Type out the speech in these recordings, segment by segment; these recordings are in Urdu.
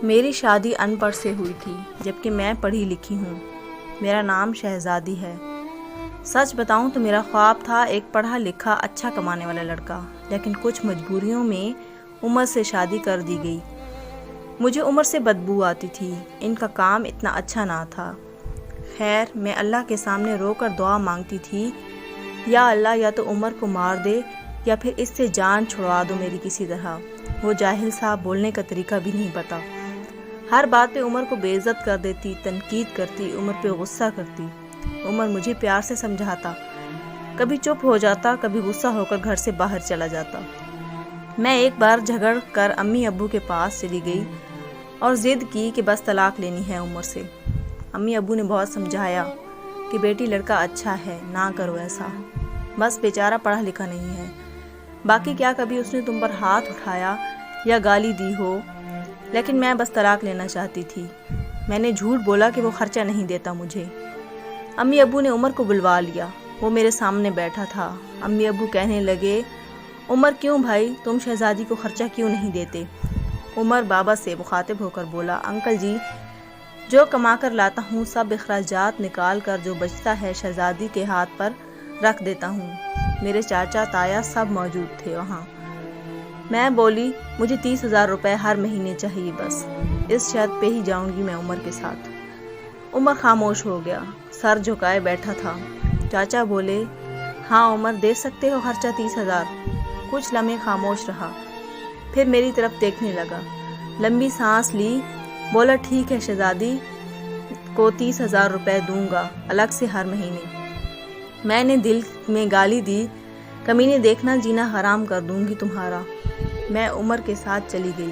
میری شادی ان پڑھ سے ہوئی تھی جبکہ میں پڑھی لکھی ہوں۔ میرا نام شہزادی ہے۔ سچ بتاؤں تو میرا خواب تھا ایک پڑھا لکھا اچھا کمانے والا لڑکا، لیکن کچھ مجبوریوں میں عمر سے شادی کر دی گئی۔ مجھے عمر سے بدبو آتی تھی، ان کا کام اتنا اچھا نہ تھا۔ خیر، میں اللہ کے سامنے رو کر دعا مانگتی تھی، یا اللہ یا تو عمر کو مار دے یا پھر اس سے جان چھڑوا دو میری کسی طرح۔ وہ جاہل صاحب بولنے کا طریقہ بھی نہیں پتا، ہر بات پہ عمر کو بے عزت کر دیتی، تنقید کرتی، عمر پہ غصہ کرتی۔ عمر مجھے پیار سے سمجھاتا، کبھی چپ ہو جاتا، کبھی غصہ ہو کر گھر سے باہر چلا جاتا۔ میں ایک بار جھگڑ کر امی ابو کے پاس چلی گئی اور ضد کی کہ بس طلاق لینی ہے عمر سے۔ امی ابو نے بہت سمجھایا کہ بیٹی لڑکا اچھا ہے، نہ کرو ایسا، بس بیچارہ پڑھا لکھا نہیں ہے، باقی کیا کبھی اس نے تم پر ہاتھ اٹھایا یا گالی دی ہو، لیکن میں بس طلاق لینا چاہتی تھی۔ میں نے جھوٹ بولا کہ وہ خرچہ نہیں دیتا مجھے۔ امی ابو نے عمر کو بلوا لیا، وہ میرے سامنے بیٹھا تھا۔ امی ابو کہنے لگے، عمر کیوں بھائی، تم شہزادی کو خرچہ کیوں نہیں دیتے؟ عمر بابا سے مخاطب ہو کر بولا، انکل جی، جو کما کر لاتا ہوں سب اخراجات نکال کر جو بچتا ہے شہزادی کے ہاتھ پر رکھ دیتا ہوں۔ میرے چاچا تایا سب موجود تھے وہاں۔ میں بولی، مجھے 30,000 روپے ہر مہینے چاہیے، بس اس شرط پہ ہی جاؤں گی میں عمر کے ساتھ۔ عمر خاموش ہو گیا، سر جھکائے بیٹھا تھا۔ چاچا بولے، ہاں عمر، دے سکتے ہو خرچہ 30,000۔ کچھ لمحے خاموش رہا، پھر میری طرف دیکھنے لگا، لمبی سانس لی، بولا، ٹھیک ہے، شہزادی کو 30,000 روپے دوں گا الگ سے ہر مہینے۔ میں نے دل میں گالی دی، کمینے دیکھنا جینا حرام کر دوں گی تمہارا۔ میں عمر کے ساتھ چلی گئی۔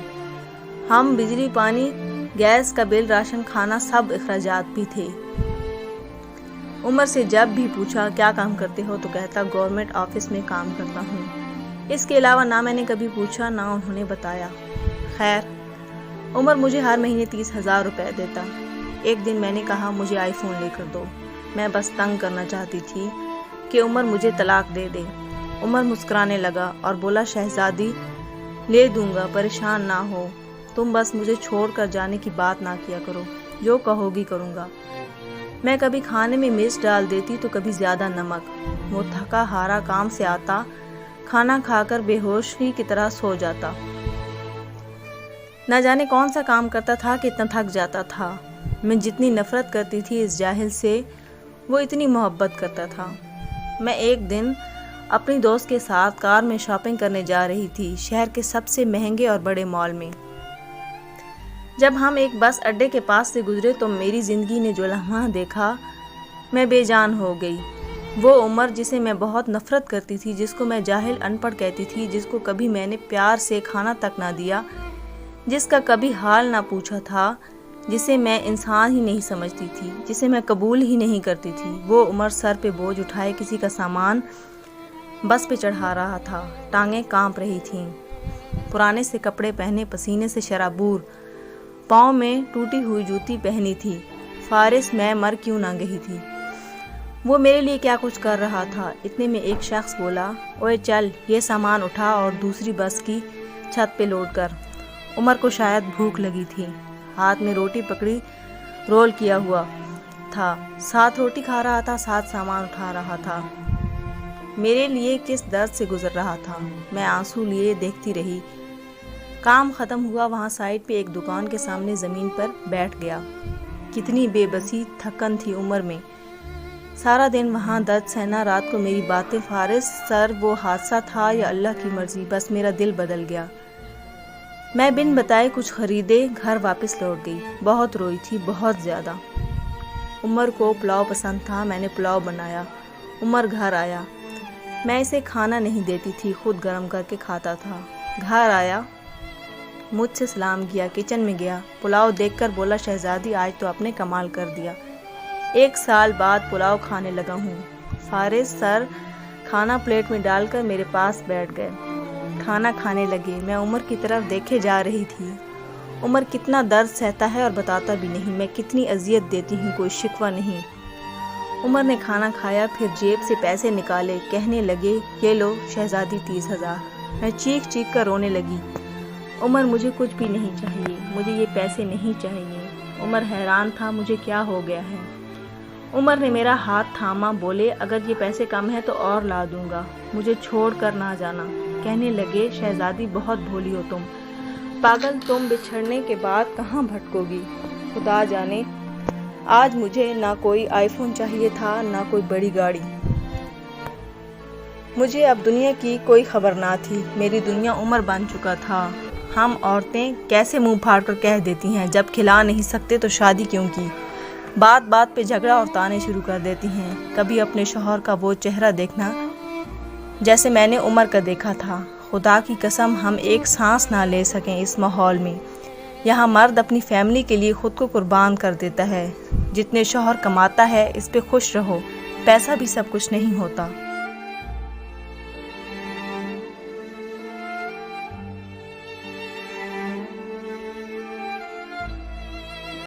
ہم بجلی، پانی، گیس کا بل، راشن، کھانا، سب اخراجات بھی تھے۔ عمر سے جب بھی پوچھا کیا کام کرتے ہو تو کہتا گورنمنٹ آفس میں کام کرتا ہوں۔ اس کے علاوہ نہ میں نے کبھی پوچھا نہ انہوں نے بتایا۔ خیر، عمر مجھے ہر مہینے 30,000 روپے دیتا۔ ایک دن میں نے کہا مجھے آئی فون لے کر دو، میں بس تنگ کرنا چاہتی تھی کہ عمر مجھے طلاق دے دے۔ عمر مسکرانے لگا اور بولا، شہزادی لے دوں گا، پریشان نہ ہو، تم بس مجھے چھوڑ کر جانے کی بات نہ کیا کرو، جو کہو گی کروں گا۔ میں کبھی کھانے میں مرچ ڈال دیتی تو کبھی زیادہ نمک۔ وہ تھکا ہارا کام سے آتا، کھانا کھا کر بے ہوشی کی طرح سو جاتا۔ نہ جانے کون سا کام کرتا تھا کہ اتنا تھک جاتا تھا۔ میں جتنی نفرت کرتی تھی اس جاہل سے، وہ اتنی محبت کرتا تھا۔ میں ایک دن اپنی دوست کے ساتھ کار میں شاپنگ کرنے جا رہی تھی، شہر کے سب سے مہنگے اور بڑے مال میں۔ جب ہم ایک بس اڈے کے پاس سے گزرے تو میری زندگی نے جو لمحہ دیکھا، میں بے جان ہو گئی۔ وہ عمر جسے میں بہت نفرت کرتی تھی، جس کو میں جاہل ان پڑھ کہتی تھی، جس کو کبھی میں نے پیار سے کھانا تک نہ دیا، جس کا کبھی حال نہ پوچھا تھا، جسے میں انسان ہی نہیں سمجھتی تھی، جسے میں قبول ہی نہیں کرتی تھی، وہ عمر سر پہ بوجھ اٹھائے کسی کا سامان بس پہ چڑھا رہا تھا۔ ٹانگیں کانپ رہی تھیں، پرانے سے کپڑے پہنے، پسینے سے شرابور، پاؤں میں ٹوٹی ہوئی جوتی پہنی تھی۔ فارس میں مر کیوں نہ گئی تھی۔ وہ میرے لیے کیا کچھ کر رہا تھا۔ اتنے میں ایک شخص بولا، اوے چل، یہ سامان اٹھا اور دوسری بس کی چھت پہ لوڈ کر۔ عمر کو شاید بھوک لگی تھی، ہاتھ میں روٹی پکڑی رول کیا ہوا تھا، ساتھ روٹی کھا رہا تھا، ساتھ سامان اٹھا رہا تھا۔ میرے لیے کس درد سے گزر رہا تھا، میں آنسو لیے دیکھتی رہی۔ کام ختم ہوا، وہاں سائڈ پہ ایک دکان کے سامنے زمین پر بیٹھ گیا۔ کتنی بے بسی تھکن تھی عمر میں، سارا دن وہاں درد سہنا، رات کو میری باتیں۔ فارس سر، وہ حادثہ تھا یا اللہ کی مرضی، بس میرا دل بدل گیا۔ میں بن بتائے کچھ خریدے، گھر واپس لوٹ گئی۔ بہت روئی تھی، بہت زیادہ۔ عمر کو پلاؤ پسند تھا، میں نے پلاؤ بنایا۔ عمر گھر آیا، میں اسے کھانا نہیں دیتی تھی، خود گرم کر کے کھاتا تھا۔ گھر آیا، مجھ سے سلام کیا، کچن میں گیا، پلاؤ دیکھ کر بولا، شہزادی آج تو آپ نے کمال کر دیا، 1 سال بعد پلاؤ کھانے لگا ہوں۔ فارس سر کھانا پلیٹ میں ڈال کر میرے پاس بیٹھ گئے، کھانا کھانے لگے۔ میں عمر کی طرف دیکھے جا رہی تھی۔ عمر کتنا درد سہتا ہے اور بتاتا بھی نہیں، میں کتنی اذیت دیتی ہوں، کوئی شکوہ نہیں۔ عمر نے کھانا کھایا، پھر جیب سے پیسے نکالے، کہنے لگے، یہ لو شہزادی 30,000۔ میں چیخ چیخ کر رونے لگی۔ عمر مجھے کچھ بھی نہیں چاہیے، مجھے یہ پیسے نہیں چاہیے۔ عمر حیران تھا مجھے کیا ہو گیا ہے۔ عمر نے میرا ہاتھ تھاما، بولے اگر یہ پیسے کم ہیں تو اور لا دوں گا، مجھے چھوڑ کر نہ جانا۔ کہنے لگے شہزادی بہت بھولی ہو تم، پاگل تم بچھڑنے کے بعد کہاں بھٹکو گی، خدا جانے۔ آج مجھے نہ کوئی آئی فون چاہیے تھا نہ کوئی بڑی گاڑی، مجھے اب دنیا کی کوئی خبر نہ تھی، میری دنیا عمر بن چکا تھا۔ ہم عورتیں کیسے منہ پھاڑ کر کہہ دیتی ہیں جب کھلا نہیں سکتے تو شادی کیوں کی، بات بات پہ جھگڑا اور طعنے شروع کر دیتی ہیں۔ کبھی اپنے شوہر کا وہ چہرہ دیکھنا جیسے میں نے عمر کا دیکھا تھا۔ خدا کی قسم ہم ایک سانس نہ لے سکیں اس ماحول میں۔ یہاں مرد اپنی فیملی کے لیے خود کو قربان کر دیتا ہے۔ جتنے شوہر کماتا ہے اس پہ خوش رہو، پیسہ بھی سب کچھ نہیں ہوتا۔